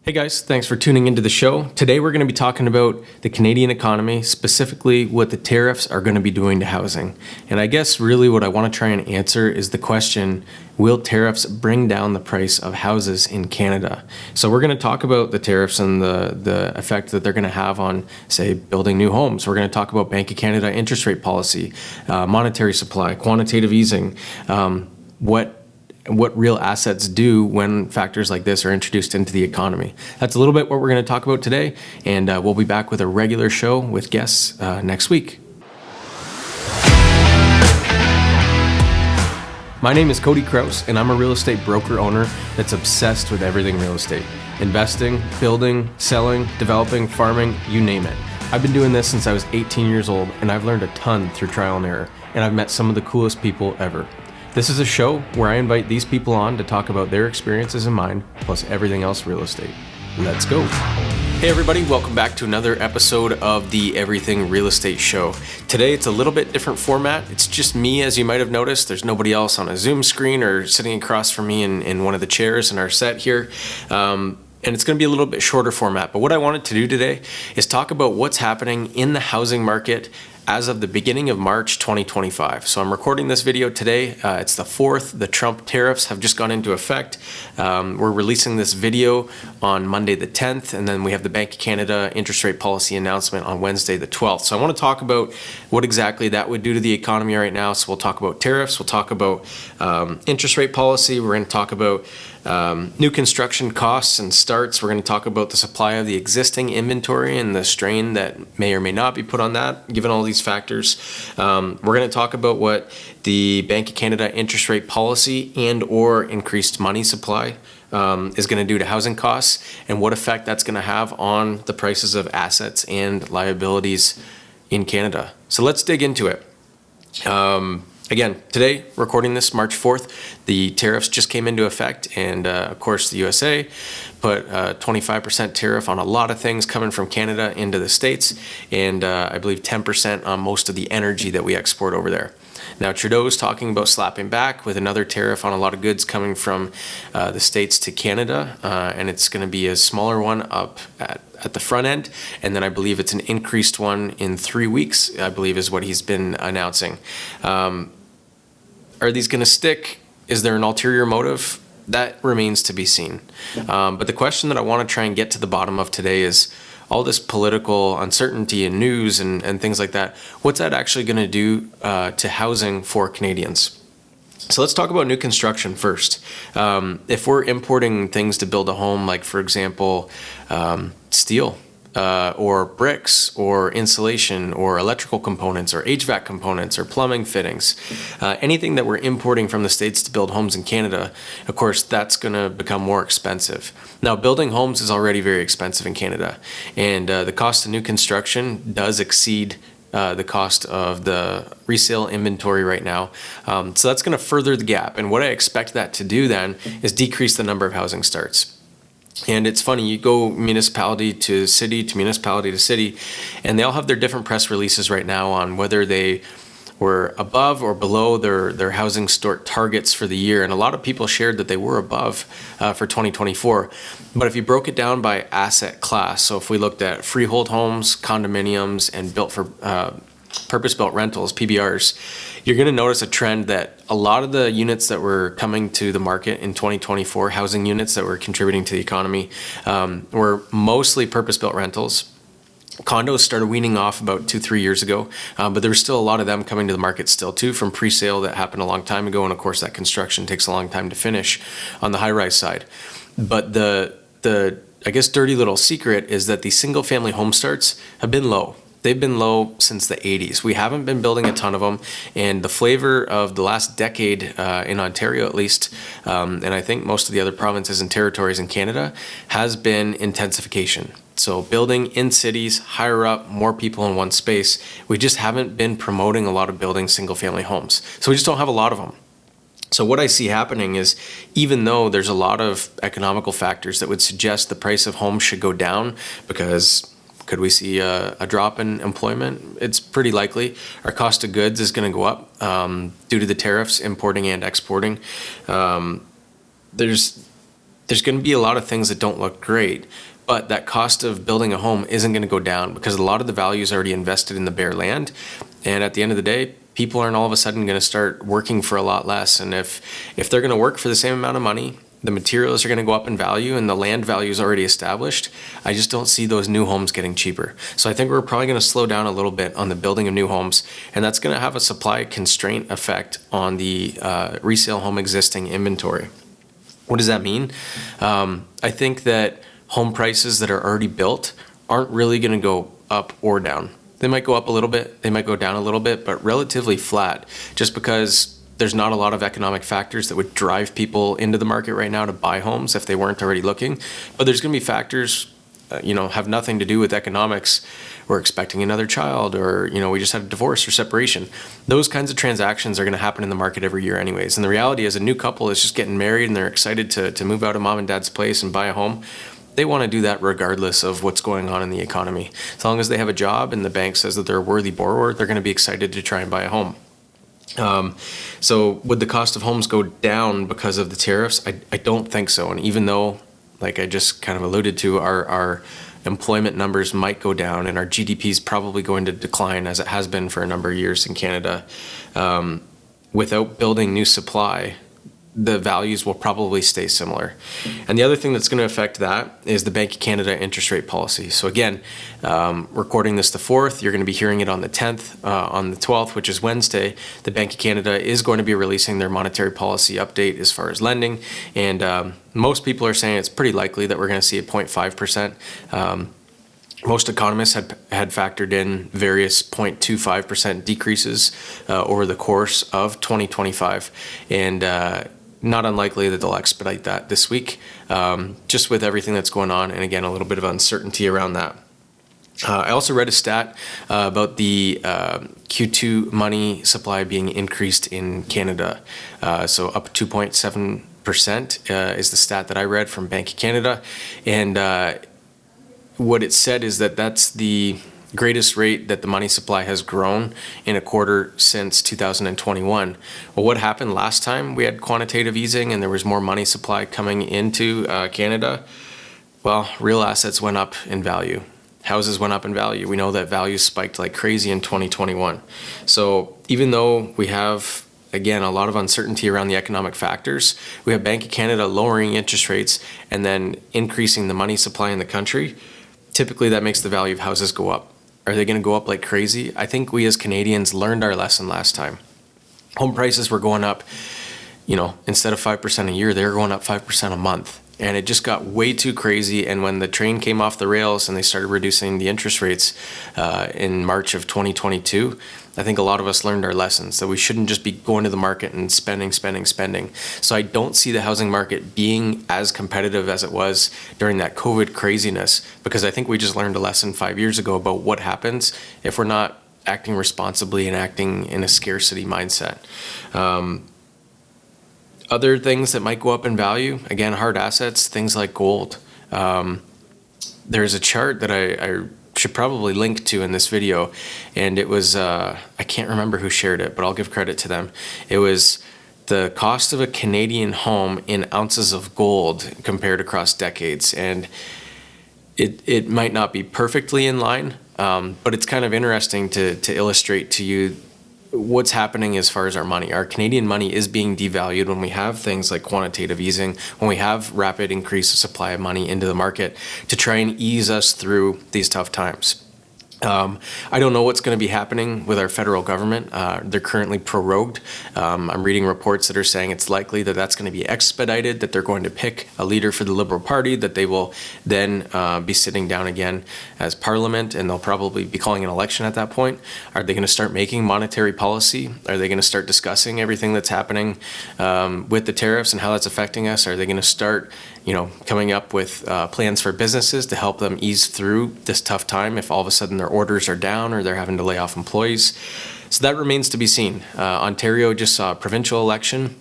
Hey guys, thanks for tuning into the show. Today we're going to be talking about the Canadian economy, specifically what the tariffs are going to be doing to housing. And I guess really what I want to try and answer is the question, will tariffs bring down the price of houses in Canada? So we're going to talk about the tariffs and the effect that they're going to have on, say, building new homes. We're going to talk about Bank of Canada interest rate policy, monetary supply, quantitative easing, what real assets do when factors like this are introduced into the economy. That's a little bit what we're going to talk about today, and we'll be back with a regular show with guests next week. My name is Cody Kraus, and I'm a real estate broker owner that's obsessed with everything real estate. Investing, building, selling, developing, farming, you name it. I've been doing this since I was 18 years old, and I've learned a ton through trial and error, and I've met some of the coolest people ever. This is a show where I invite these people on to talk about their experiences and mine, plus everything else real estate. Let's go. Hey everybody, welcome back to another episode of the Everything Real Estate Show. Today it's a little bit different format. It's just me, as you might have noticed. There's nobody else on a Zoom screen or sitting across from me in one of the chairs in our set here. And it's going to be a little bit shorter format. But what I wanted to do today is talk about what's happening in the housing market as of the beginning of March 2025. So I'm recording this video today. It's the 4th. The Trump tariffs have just gone into effect. We're releasing this video on Monday the 10th, and then we have the Bank of Canada interest rate policy announcement on Wednesday the 12th. So I want to talk about what exactly that would do to the economy right now. So we'll talk about tariffs, we'll talk about interest rate policy, we're going to talk about new construction costs and starts. We're going to talk about the supply of the existing inventory and the strain that may or may not be put on that, given all these factors. We're going to talk about what the Bank of Canada interest rate policy and or increased money supply is going to do to housing costs and what effect that's going to have on the prices of assets and liabilities in Canada. So let's dig into it. Again, today, recording this March 4th, the tariffs just came into effect, and of course the USA put a 25% tariff on a lot of things coming from Canada into the States, and I believe 10% on most of the energy that we export over there. Now Trudeau's talking about slapping back with another tariff on a lot of goods coming from the States to Canada, and it's going to be a smaller one up at the front end, and then I believe it's an increased one in 3 weeks, I believe is what he's been announcing. Are these going to stick? Is there an ulterior motive? That remains to be seen. But the question that I want to try and get to the bottom of today is all this political uncertainty and news and things like that. What's that actually going to do to housing for Canadians? So let's talk about new construction first. If we're importing things to build a home, like for example, steel, or bricks or insulation or electrical components or HVAC components or plumbing fittings, anything that we're importing from the States to build homes in Canada, of course, that's going to become more expensive. Now, building homes is already very expensive in Canada, and the cost of new construction does exceed the cost of the resale inventory right now. So that's going to further the gap. And what I expect that to do then is decrease the number of housing starts. And it's funny, you go municipality to city to municipality to city, and they all have their different press releases right now on whether they were above or below their housing start targets for the year. And a lot of people shared that they were above for 2024. But if you broke it down by asset class, so if we looked at freehold homes, condominiums, and built for purpose-built rentals, PBRs, you're going to notice a trend that a lot of the units that were coming to the market in 2024, housing units that were contributing to the economy, were mostly purpose-built rentals. Condos started weaning off about 2-3 years ago, but there was still a lot of them coming to the market still too, from pre-sale that happened a long time ago, and of course that construction takes a long time to finish on the high-rise side. But the I guess dirty little secret is that the single-family home starts have been low. They've been low since the 80s. We haven't been building a ton of them, and the flavor of the last decade in Ontario at least, and I think most of the other provinces and territories in Canada, has been intensification. So building in cities, higher up, more people in one space. We just haven't been promoting a lot of building single-family homes. So we just don't have a lot of them. So what I see happening is, even though there's a lot of economical factors that would suggest the price of homes should go down, because could we see a drop in employment? It's pretty likely. Our cost of goods is going to go up due to the tariffs, importing and exporting. There's there's going to be a lot of things that don't look great, but that cost of building a home isn't going to go down because a lot of the value is already invested in the bare land. And at the end of the day, people aren't all of a sudden going to start working for a lot less. And if they're going to work for the same amount of money, the materials are going to go up in value and the land value is already established. I just don't see those new homes getting cheaper. So I think we're probably going to slow down a little bit on the building of new homes, and that's going to have a supply constraint effect on the resale home existing inventory. What does that mean? I think that home prices that are already built aren't really going to go up or down. They might go up a little bit, they might go down a little bit, but relatively flat, just because there's not a lot of economic factors that would drive people into the market right now to buy homes if they weren't already looking. But there's going to be factors, have nothing to do with economics. We're expecting another child, or, we just had a divorce or separation. Those kinds of transactions are going to happen in the market every year anyways. And the reality is a new couple is just getting married and they're excited to move out of mom and dad's place and buy a home. They want to do that regardless of what's going on in the economy. As long as they have a job and the bank says that they're a worthy borrower, they're going to be excited to try and buy a home. So would the cost of homes go down because of the tariffs? I don't think so. And even though, like I just kind of alluded to, our employment numbers might go down and our GDP is probably going to decline as it has been for a number of years in Canada, without building new supply, the values will probably stay similar. And the other thing that's going to affect that is the Bank of Canada interest rate policy. So again, recording this the 4th, you're going to be hearing it on the 10th. On the 12th, which is Wednesday, the Bank of Canada is going to be releasing their monetary policy update as far as lending. And most people are saying it's pretty likely that we're going to see a 0.5%. Most economists had factored in various 0.25% decreases over the course of 2025. And not unlikely that they'll expedite that this week, just with everything that's going on, and again, a little bit of uncertainty around that. I also read a stat about the Q2 money supply being increased in Canada. So up 2.7% is the stat that I read from Bank of Canada. And what it said is that that's the greatest rate that the money supply has grown in a quarter since 2021. Well, what happened last time we had quantitative easing and there was more money supply coming into Canada? Well, real assets went up in value. Houses went up in value. We know that values spiked like crazy in 2021. So even though we have, again, a lot of uncertainty around the economic factors, we have Bank of Canada lowering interest rates and then increasing the money supply in the country. Typically that makes the value of houses go up. Are they going to go up like crazy? I think we as Canadians learned our lesson last time. Home prices were going up, instead of 5% a year, they were going up 5% a month. And it just got way too crazy. And when the train came off the rails and they started reducing the interest rates in March of 2022, I think a lot of us learned our lessons that we shouldn't just be going to the market and spending. So I don't see the housing market being as competitive as it was during that COVID craziness, because I think we just learned a lesson 5 years ago about what happens if we're not acting responsibly and acting in a scarcity mindset. Other things that might go up in value, again, hard assets, things like gold. There's a chart that I should probably link to in this video, and it was, I can't remember who shared it, but I'll give credit to them. It was the cost of a Canadian home in ounces of gold compared across decades. And it might not be perfectly in line, but it's kind of interesting to illustrate to you what's happening as far as our money. Our Canadian money is being devalued when we have things like quantitative easing, when we have rapid increase of supply of money into the market to try and ease us through these tough times. I don't know what's going to be happening with our federal government. They're currently prorogued. I'm reading reports that are saying it's likely that that's going to be expedited, that they're going to pick a leader for the Liberal Party, that they will then be sitting down again as Parliament, and they'll probably be calling an election at that point. Are they going to start making monetary policy? Are they going to start discussing everything that's happening with the tariffs and how that's affecting us? Are they going to start coming up with plans for businesses to help them ease through this tough time if all of a sudden their orders are down or they're having to lay off employees? So that remains to be seen. Ontario just saw a provincial election.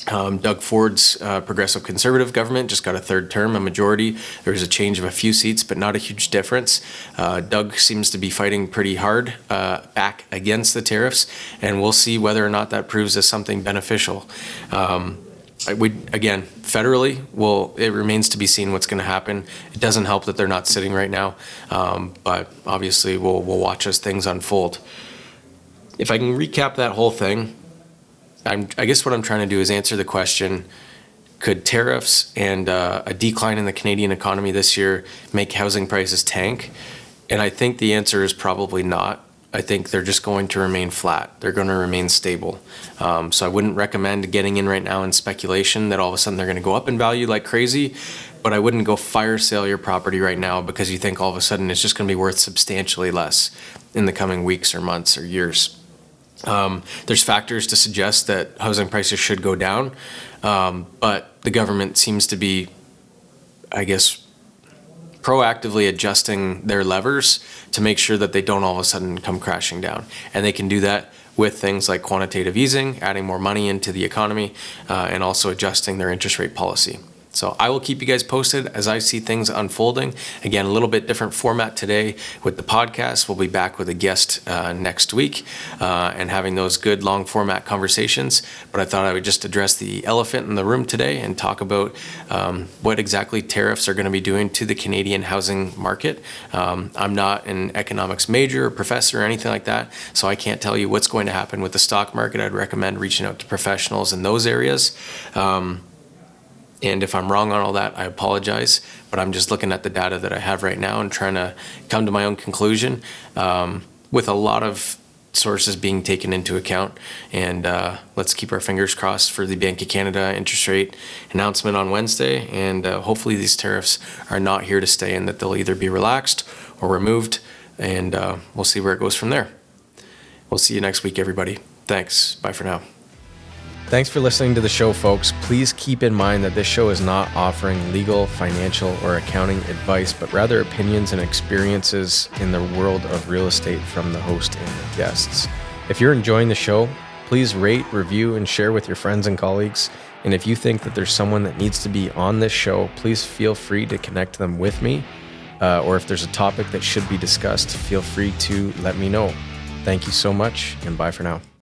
Doug Ford's Progressive Conservative government just got a third term, a majority. There was a change of a few seats, but not a huge difference. Doug seems to be fighting pretty hard back against the tariffs, and we'll see whether or not that proves as something beneficial. again, federally, it remains to be seen what's going to happen. It doesn't help that they're not sitting right now, but obviously we'll watch as things unfold. If I can recap that whole thing, I guess what I'm trying to do is answer the question, could tariffs and a decline in the Canadian economy this year make housing prices tank? And I think the answer is probably not. I think they're just going to remain flat. They're going to remain stable. So I wouldn't recommend getting in right now in speculation that all of a sudden they're going to go up in value like crazy, but I wouldn't go fire sale your property right now because you think all of a sudden it's just going to be worth substantially less in the coming weeks or months or years. There's factors to suggest that housing prices should go down, but the government seems to be, I guess, proactively adjusting their levers to make sure that they don't all of a sudden come crashing down. And they can do that with things like quantitative easing, adding more money into the economy, and also adjusting their interest rate policy. So I will keep you guys posted as I see things unfolding. Again, a little bit different format today with the podcast. We'll be back with a guest next week and having those good long format conversations. But I thought I would just address the elephant in the room today and talk about what exactly tariffs are going to be doing to the Canadian housing market. I'm not an economics major or professor or anything like that, so I can't tell you what's going to happen with the stock market. I'd recommend reaching out to professionals in those areas. And if I'm wrong on all that, I apologize, but I'm just looking at the data that I have right now and trying to come to my own conclusion with a lot of sources being taken into account. And let's keep our fingers crossed for the Bank of Canada interest rate announcement on Wednesday. And hopefully these tariffs are not here to stay and that they'll either be relaxed or removed. And we'll see where it goes from there. We'll see you next week, everybody. Thanks. Bye for now. Thanks for listening to the show, folks. Please keep in mind that this show is not offering legal, financial, or accounting advice, but rather opinions and experiences in the world of real estate from the host and the guests. If you're enjoying the show, please rate, review, and share with your friends and colleagues. And if you think that there's someone that needs to be on this show, please feel free to connect them with me. Or if there's a topic that should be discussed, feel free to let me know. Thank you so much, and bye for now.